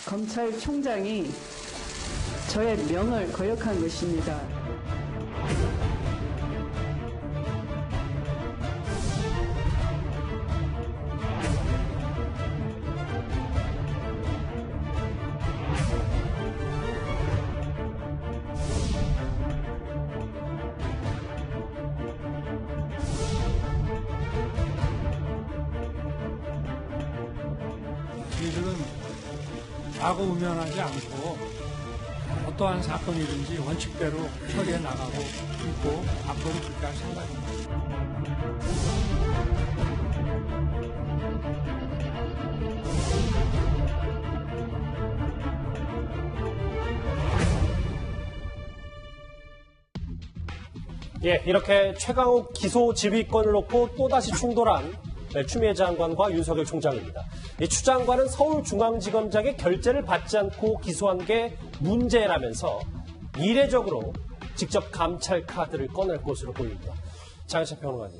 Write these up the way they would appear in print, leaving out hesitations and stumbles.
검찰총장이 저의 명을 거역한 것입니다. 저희들은 과거 우면하지 않고 어떠한 사건이든지 원칙대로 처리해 나가고 있고 앞으로 그렇게 할 생각입니다. 예, 이렇게 최강욱 기소 지휘권을 놓고 또다시 충돌한 추미애 장관과 윤석열 총장입니다. 이 추 장관은 서울중앙지검장의 결재를 받지 않고 기소한 게 문제라면서 이례적으로 직접 감찰 카드를 꺼낼 것으로 보입니다. 장혜찬 평론가님,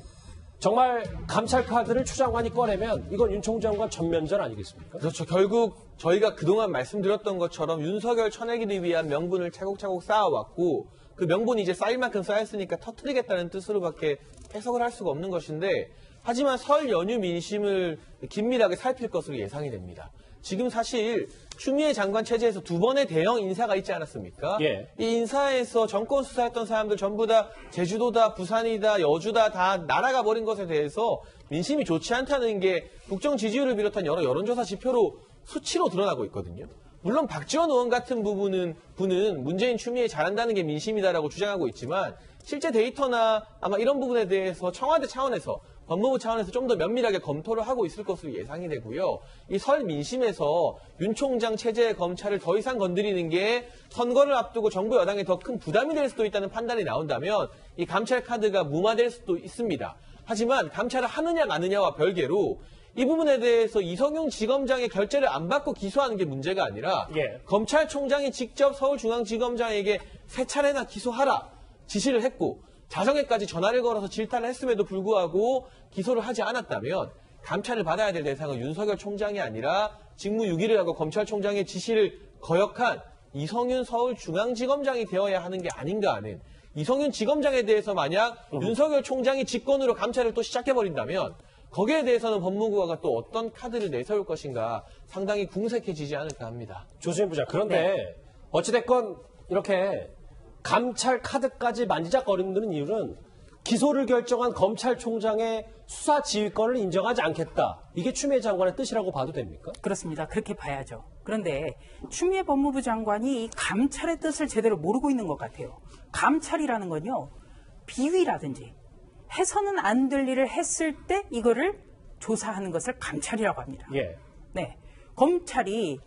정말 감찰 카드를 추 장관이 꺼내면 이건 윤 총장과 전면전 아니겠습니까? 그렇죠. 결국 저희가 그동안 말씀드렸던 것처럼 윤석열 쳐내기를 위한 명분을 차곡차곡 쌓아왔고 그 명분이 이제 쌓일 만큼 쌓였으니까 터뜨리겠다는 뜻으로밖에 해석을 할 수가 없는 것인데, 하지만 설 연휴 민심을 긴밀하게 살필 것으로 예상이 됩니다. 지금 사실 추미애 장관 체제에서 두 번의 대형 인사가 있지 않았습니까? 예. 이 인사에서 정권 수사했던 사람들 전부 다 제주도다, 부산이다, 여주다 다 날아가 버린 것에 대해서 민심이 좋지 않다는 게 국정 지지율을 비롯한 여러 여론조사 지표로 수치로 드러나고 있거든요. 물론 박지원 의원 같은 분은 문재인 추미애 잘한다는 게 민심이다라고 주장하고 있지만 실제 데이터나 아마 이런 부분에 대해서 청와대 차원에서 법무부 차원에서 좀 더 면밀하게 검토를 하고 있을 것으로 예상이 되고요. 이 설 민심에서 윤 총장 체제의 검찰을 더 이상 건드리는 게 선거를 앞두고 정부 여당에 더 큰 부담이 될 수도 있다는 판단이 나온다면 이 감찰 카드가 무마될 수도 있습니다. 하지만 감찰을 하느냐 마느냐와 별개로 이 부분에 대해서 이성용 지검장의 결재를 안 받고 기소하는 게 문제가 아니라 검찰총장이 직접 서울중앙지검장에게 3차례나 기소하라 지시를 했고 자정에까지 전화를 걸어서 질타를 했음에도 불구하고 기소를 하지 않았다면 감찰을 받아야 될 대상은 윤석열 총장이 아니라 직무유기를 하고 검찰총장의 지시를 거역한 이성윤 서울중앙지검장이 되어야 하는 게 아닌가 하는, 이성윤 지검장에 대해서 만약 윤석열 총장이 직권으로 감찰을 또 시작해버린다면 거기에 대해서는 법무부가 또 어떤 카드를 내세울 것인가 상당히 궁색해지지 않을까 합니다. 조수민 부장, 그런데 어찌됐건 이렇게 감찰 카드까지 만지작거리는 이유는 기소를 결정한 검찰총장의 수사 지휘권을 인정하지 않겠다. 이게 추미애 장관의 뜻이라고 봐도 됩니까? 그렇습니다. 그렇게 봐야죠. 그런데 추미애 법무부 장관이 이 감찰의 뜻을 제대로 모르고 있는 것 같아요. 감찰이라는 건요, 비위라든지 해서는 안 될 일을 했을 때 이거를 조사하는 것을 감찰이라고 합니다. 예. 네. 검찰이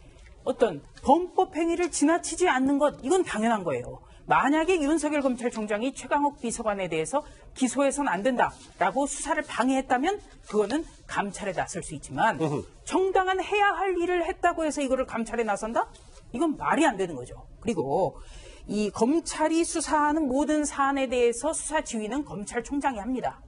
어떤 범법 행위를 지나치지 않는 것, 이건 당연한 거예요. 만약에 윤석열 검찰총장이 최강욱 비서관에 대해서 기소해서는 안 된다라고 수사를 방해했다면 그거는 감찰에 나설 수 있지만 정당한 해야 할 일을 했다고 해서 이거를 감찰에 나선다? 이건 말이 안 되는 거죠. 그리고 이 검찰이 수사하는 모든 사안에 대해서 수사 지휘는 검찰총장이 합니다.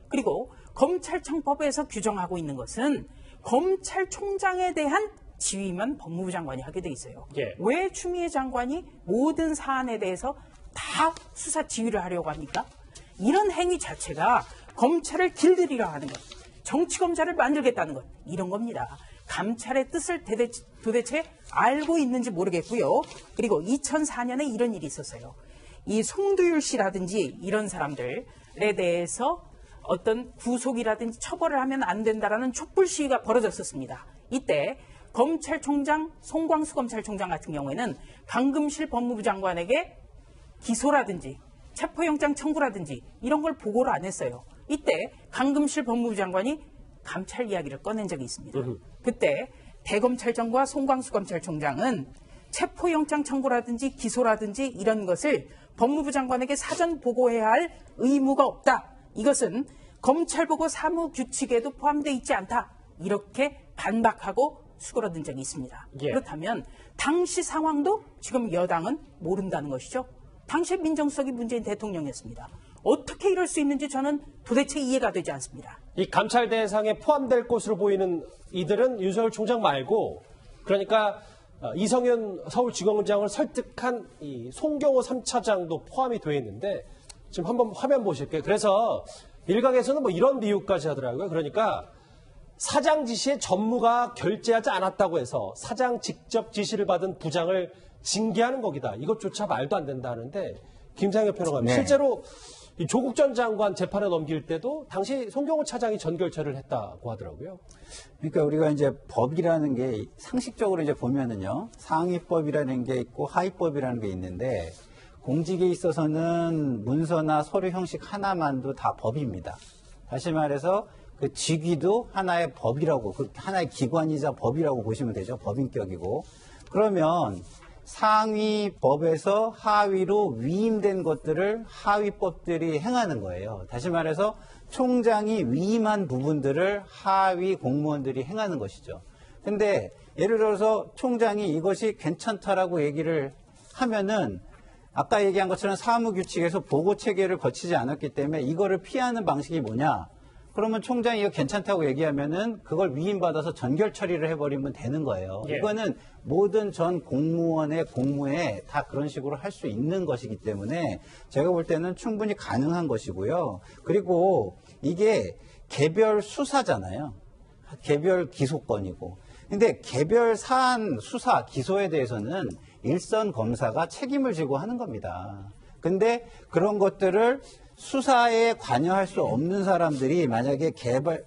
그리고 검찰청법에서 규정하고 있는 것은 검찰총장에 대한 지휘만 법무부 장관이 하게 돼 있어요. 예. 왜 추미애 장관이 모든 사안에 대해서 다 수사 지휘를 하려고 합니까? 이런 행위 자체가 검찰을 길들이려 하는 것, 정치검찰을 만들겠다는 것, 이런 겁니다. 감찰의 뜻을 도대체 알고 있는지 모르겠고요. 그리고 2004년에 이런 일이 있었어요. 이 송두율 씨라든지 이런 사람들에 대해서 어떤 구속이라든지 처벌을 하면 안 된다라는 촛불 시위가 벌어졌었습니다. 이때 검찰총장, 송광수 검찰총장 같은 경우에는 강금실 법무부 장관에게 기소라든지 체포영장 청구라든지 이런 걸 보고를 안 했어요. 이때 강금실 법무부 장관이 감찰 이야기를 꺼낸 적이 있습니다. 그때 대검찰청과 송광수 검찰총장은 체포영장 청구라든지 기소라든지 이런 것을 법무부 장관에게 사전 보고해야 할 의무가 없다. 이것은 검찰보고 사무규칙에도 포함되어 있지 않다. 이렇게 반박하고 수그러든 적이 있습니다. 예. 그렇다면 당시 상황도 지금 여당은 모른다는 것이죠. 당시 민정수석이 문재인 대통령이었습니다. 어떻게 이럴 수 있는지 저는 도대체 이해가 되지 않습니다. 이 감찰 대상에 포함될 것으로 보이는 이들은 윤석열 총장 말고, 그러니까 이성윤 서울중앙지검장을 설득한 이 송경호 3차장도 포함이 되어 있는데 지금 한번 화면 보실게요. 그래서 일각에서는 뭐 이런 비유까지 하더라고요. 그러니까 사장 지시에 전무가 결재하지 않았다고 해서 사장 직접 지시를 받은 부장을 징계하는 거기다. 이것조차 말도 안 된다 하는데 김상엽 평론가님, 실제로 이 조국 전 장관 재판에 넘길 때도 당시 송경호 차장이 전결처를 했다고 하더라고요. 그러니까 우리가 이제 법이라는 게 상식적으로 이제 보면은요, 상위법이라는 게 있고 하위법이라는 게 있는데 공직에 있어서는 문서나 서류 형식 하나만도 다 법입니다. 다시 말해서 그 직위도 하나의 법이라고, 그 하나의 기관이자 법이라고 보시면 되죠. 법인격이고. 그러면 상위 법에서 하위로 위임된 것들을 하위법들이 행하는 거예요. 다시 말해서 총장이 위임한 부분들을 하위 공무원들이 행하는 것이죠. 근데 예를 들어서 총장이 이것이 괜찮다라고 얘기를 하면은 아까 얘기한 것처럼 사무규칙에서 보고 체계를 거치지 않았기 때문에 이거를 피하는 방식이 뭐냐? 그러면 총장이 이거 괜찮다고 얘기하면은 그걸 위임받아서 전결 처리를 해버리면 되는 거예요. 예. 이거는 모든 전 공무원의 공무에 다 그런 식으로 할 수 있는 것이기 때문에 제가 볼 때는 충분히 가능한 것이고요. 그리고 이게 개별 수사잖아요. 개별 기소권이고. 근데 개별 사안 수사, 기소에 대해서는 일선 검사가 책임을 지고 하는 겁니다. 근데 그런 것들을 수사에 관여할 수 없는 사람들이 만약에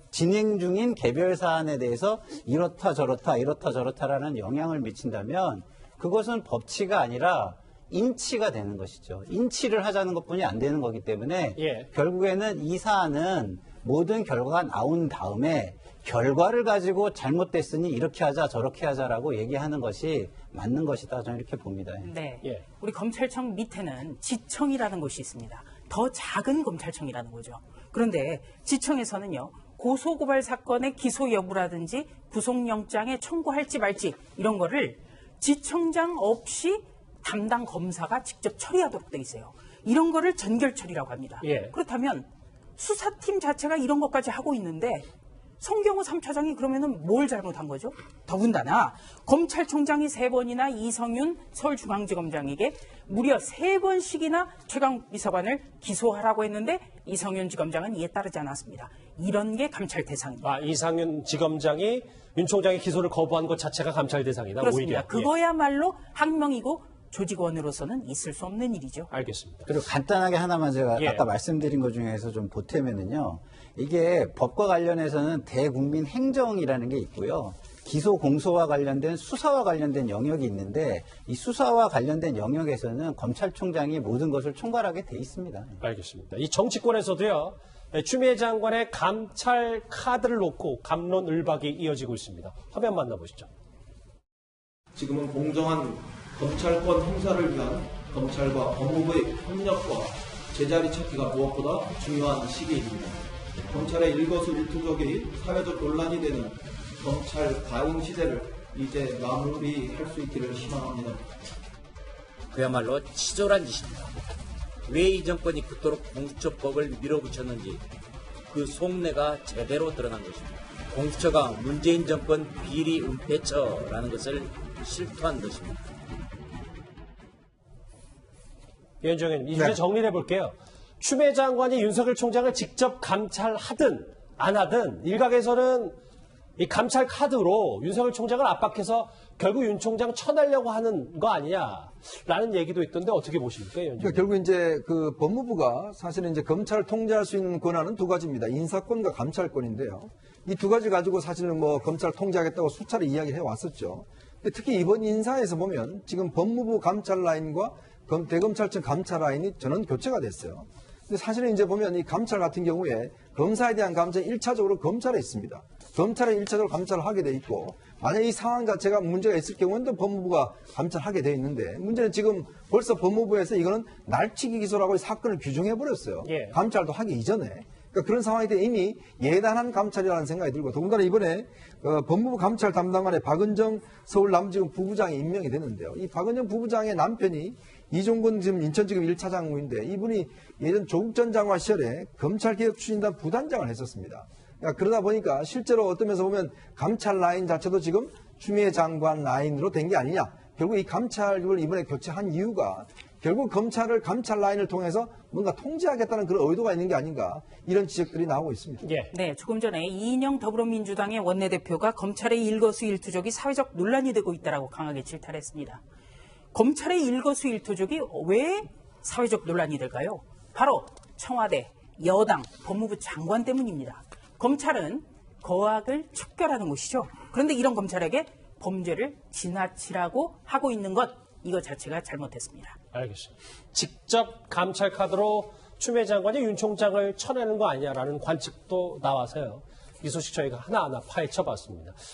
진행 중인 개별 사안에 대해서 이렇다 저렇다라는 영향을 미친다면 그것은 법치가 아니라 인치가 되는 것이죠. 인치를 하자는 것뿐이 안 되는 거기 때문에 결국에는 이 사안은 모든 결과가 나온 다음에 결과를 가지고 잘못됐으니 이렇게 하자 저렇게 하자라고 얘기하는 것이 맞는 것이다. 저는 이렇게 봅니다. 네. 우리 검찰청 밑에는 지청이라는 곳이 있습니다. 더 작은 검찰청이라는 거죠. 그런데 지청에서는요, 고소고발 사건의 기소 여부라든지 구속영장에 청구할지 말지 이런 거를 지청장 없이 담당 검사가 직접 처리하도록 돼 있어요. 이런 거를 전결 처리라고 합니다. 그렇다면 수사팀 자체가 이런 것까지 하고 있는데 송경호 3차장이 그러면은 뭘 잘못한 거죠? 더군다나 검찰총장이 3번이나 이성윤 서울중앙지검장에게 무려 3번씩이나 최강욱 비서관을 기소하라고 했는데 이성윤 지검장은 이에 따르지 않았습니다. 이런 게 감찰 대상입니다. 이상윤 지검장이 윤 총장의 기소를 거부한 것 자체가 감찰 대상이다. 그렇습니다. 오히려. 그거야말로 항명이고 조직원으로서는 있을 수 없는 일이죠. 알겠습니다. 그리고 간단하게 하나만 제가 아까 말씀드린 것 중에서 좀 보태면은요. 이게 법과 관련해서는 대국민 행정이라는 게 있고요. 기소 공소와 관련된 수사와 관련된 영역이 있는데 이 수사와 관련된 영역에서는 검찰총장이 모든 것을 총괄하게 돼 있습니다. 알겠습니다. 이 정치권에서도요. 추미애 장관의 감찰 카드를 놓고 갑론을박이 이어지고 있습니다. 화면 만나보시죠. 지금은 공정한 검찰권 행사를 위한 검찰과 법무부의 협력과 제자리 찾기가 무엇보다 중요한 시기입니다. 검찰의 일거수일투족이 사회적 논란이 되는 검찰 과잉 시대를 이제 마무리할 수 있기를 희망합니다. 그야말로 치졸한 짓입니다. 왜 이 정권이 그토록 공수처법을 밀어붙였는지 그 속내가 제대로 드러난 것입니다. 공수처가 문재인 정권 비리 은폐처라는 것을 실토한 것입니다. 위원장 의원님, 이제 정리를 해볼게요. 추미애 장관이 윤석열 총장을 직접 감찰하든 안 하든 일각에서는 이 감찰 카드로 윤석열 총장을 압박해서 결국 윤 총장 쳐내려고 하는 거 아니냐라는 얘기도 있던데 어떻게 보십니까, 그러니까 결국 이제 그 법무부가 사실은 이제 검찰을 통제할 수 있는 권한은 두 가지입니다. 인사권과 감찰권인데요. 이 두 가지 가지고 사실은 뭐 검찰 통제하겠다고 수차례 이야기해 왔었죠. 특히 이번 인사에서 보면 지금 법무부 감찰 라인과 대검찰청 감찰 라인이 전원 교체가 됐어요. 근데 사실은 이제 보면 이 감찰 같은 경우에 검사에 대한 감찰이 1차적으로 검찰에 있습니다. 검찰에 1차적으로 감찰을 하게 돼 있고 만약 이 상황 자체가 문제가 있을 경우는 또 법무부가 감찰하게 돼 있는데 문제는 지금 벌써 법무부에서 이거는 날치기 기소라고 사건을 규정해 버렸어요. 감찰도 하기 이전에. 그러니까 그런 상황이 돼 이미 예단한 감찰이라는 생각이 들고 더군다나 이번에 법무부 감찰 담당관에 박은정 서울 남지검 부부장이 임명이 됐는데요. 이 박은정 부부장의 남편이 이종근 지금 인천지검 1차장인데 이분이 예전 조국 전 장관 시절에 검찰개혁추진단 부단장을 했었습니다. 그러니까 그러다 보니까 실제로 어떤 면에서 보면 감찰 라인 자체도 지금 추미애 장관 라인으로 된 게 아니냐. 결국 이 감찰국을 이번에 교체한 이유가 결국 검찰을 감찰 라인을 통해서 뭔가 통제하겠다는 그런 의도가 있는 게 아닌가. 이런 지적들이 나오고 있습니다. 예. 네, 조금 전에 이인영 더불어민주당의 원내대표가 검찰의 일거수일투족이 사회적 논란이 되고 있다라고 강하게 질타했습니다. 검찰의 일거수일투족이 왜 사회적 논란이 될까요? 바로 청와대, 여당, 법무부 장관 때문입니다. 검찰은 거악을 척결하는 곳이죠. 그런데 이런 검찰에게 범죄를 지나치라고 하고 있는 것, 이거 자체가 잘못했습니다. 알겠습니다. 직접 감찰 카드로 추미애 장관이 윤 총장을 쳐내는 거 아니냐라는 관측도 나와서요. 이 소식 저희가 하나하나 파헤쳐 봤습니다.